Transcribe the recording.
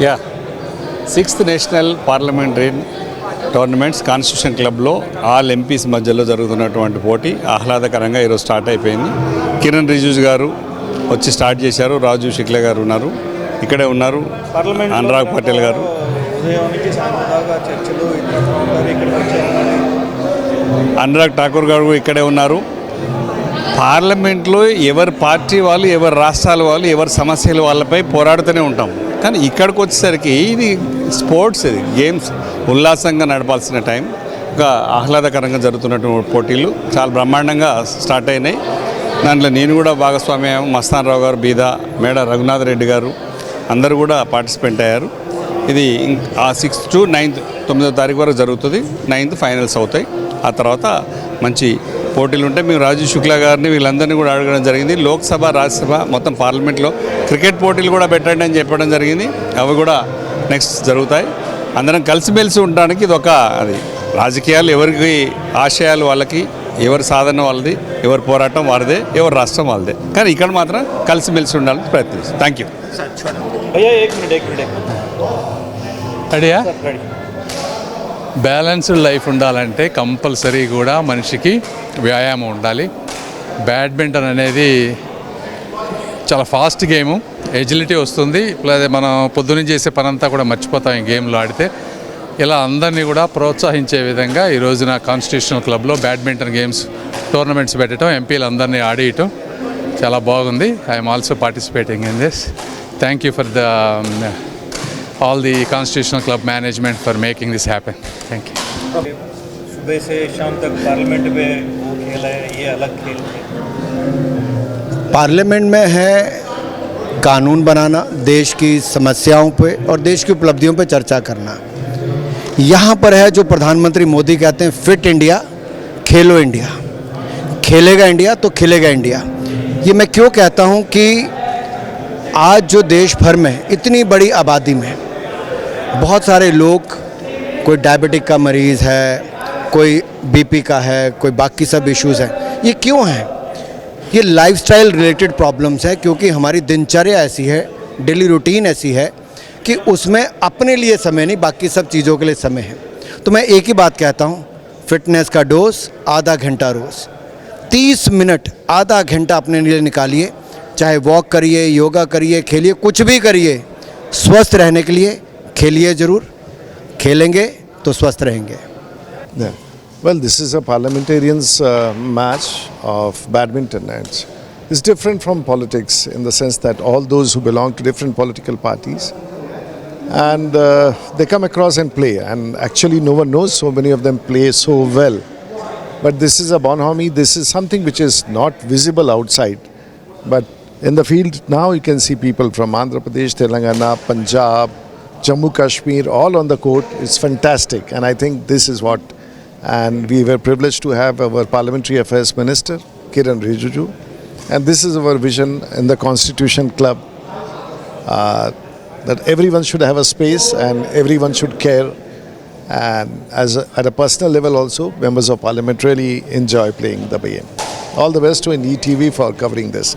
Yeah 6th national parliamentary tournaments constitution క్లబ్లో all MPs మధ్యలో జరుగుతున్నటువంటి పోటీ ఆహ్లాదకరంగా ఈరోజు స్టార్ట్ అయిపోయింది. కిరణ్ రిజిజు గారు వచ్చి స్టార్ట్ చేశారు. రాజు షిక్లే గారు ఉన్నారు, ఇక్కడే ఉన్నారు. అనురాగ్ పటేల్ గారు అనురాగ్ ఠాకూర్ గారు ఇక్కడే ఉన్నారు. పార్లమెంట్లో ఎవరి పార్టీ వాళ్ళు, ఎవరి రాష్ట్రాల వాళ్ళు, ఎవరి సమస్యలు వాళ్ళపై పోరాడుతూనే ఉంటాం. కానీ ఇక్కడికి వచ్చేసరికి ఇది స్పోర్ట్స్, ఇది గేమ్స్ ఉల్లాసంగా నడపాల్సిన టైం. ఇంకా ఆహ్లాదకరంగా జరుగుతున్నటువంటి పోటీలు చాలా బ్రహ్మాండంగా స్టార్ట్ అయినాయి. దాంట్లో నేను కూడా భాగస్వామ్యం, మస్తాన్ రావు గారు, బీదా మేడ రఘునాథ్ రెడ్డి గారు అందరూ కూడా పార్టిసిపేట్ అయ్యారు. ఇది ఆ 6th to 9th 9వ తారీఖు వరకు జరుగుతుంది. 9th ఫైనల్స్ అవుతాయి. ఆ తర్వాత మంచి పోటీలు ఉంటాయి. మేము రాజు శుక్లా గారిని వీళ్ళందరినీ కూడా అడగడం జరిగింది. లోక్సభ, రాజ్యసభ మొత్తం పార్లమెంట్లో క్రికెట్ పోటీలు కూడా పెట్టండి అని చెప్పడం జరిగింది. అవి కూడా నెక్స్ట్ జరుగుతాయి. అందరం కలిసిమెలిసి ఉండడానికి ఇది ఒక అది రాజకీయాలు ఎవరికి ఆశయాలు వాళ్ళకి, ఎవరి సాధన వాళ్ళది, ఎవరి పోరాటం వారిదే, ఎవరి రాష్ట్రం వాళ్ళదే. కానీ ఇక్కడ మాత్రం కలిసిమెలిసి ఉండాలని ప్రయత్నిస్తాం. Thank you. రెడీయా? బ్యాలెన్స్డ్ లైఫ్ ఉండాలంటే కంపల్సరీ కూడా మనిషికి వ్యాయామం ఉండాలి. బ్యాడ్మింటన్ అనేది చాలా ఫాస్ట్ గేము, ఎజిలిటీ వస్తుంది. ప్లస్ మనం పొద్దున్న చేసే పనంతా కూడా మర్చిపోతాం ఈ గేమ్లో ఆడితే. ఇలా అందరినీ కూడా ప్రోత్సహించే విధంగా ఈ రోజున కాన్స్టిట్యూషనల్ క్లబ్లో బ్యాడ్మింటన్ గేమ్స్ టోర్నమెంట్స్ పెట్టడం, ఎంపీలు అందరినీ ఆడియటం చాలా బాగుంది. I'm also participating in this. Thank you for the all the constitutional club management for making this happen. Thank you. सुबह से शाम तक पार्लियामेंट में वो खेल है, ये अलग खेल है. पार्लियामेंट में है कानून बनाना, देश की समस्याओं पे और देश की उपलब्धियों पे चर्चा करना. यहाँ पर है जो प्रधानमंत्री मोदी कहते हैं फिट इंडिया, खेलो इंडिया. खेलेगा इंडिया तो खिलेगा इंडिया. ये मैं क्यों कहता हूँ कि आज जो देश भर में इतनी बड़ी आबादी में बहुत सारे लोग, कोई डायबिटिक का मरीज़ है, कोई बीपी का है, कोई बाकी सब इश्यूज़ हैं. ये क्यों हैं? ये लाइफस्टाइल रिलेटेड प्रॉब्लम्स हैं, क्योंकि हमारी दिनचर्या ऐसी है, डेली रूटीन ऐसी है कि उसमें अपने लिए समय नहीं, बाकी सब चीज़ों के लिए समय है. तो मैं एक ही बात कहता हूँ, फिटनेस का डोज आधा घंटा रोज़, 30 मिनट आधा घंटा अपने लिए निकालिए. चाहे वॉक करिए, योगा करिए, खेलिए, कुछ भी करिए. स्वस्थ रहने के लिए खेलिए ज़रूर. खेलेंगे तो स्वस्थ रहेंगे. Yeah. Well, this is a parliamentarians match of badminton, and it's different from politics in the sense that all those who belong to different political parties and they come across and play, and actually no one knows so many of them play so well. But this is a bonhomie. This is something which is not visible outside, but in the field now you can see people from Andhra Pradesh, Telangana, Punjab, Jammu Kashmir, all on the court. It's fantastic, and I think this is what, and we were privileged to have our Parliamentary Affairs Minister Kiran Rijiju, and this is our vision in the Constitution Club, that everyone should have a space and everyone should care, and at a personal level also members of Parliament really enjoy playing the game. All the best to NDTV for covering this.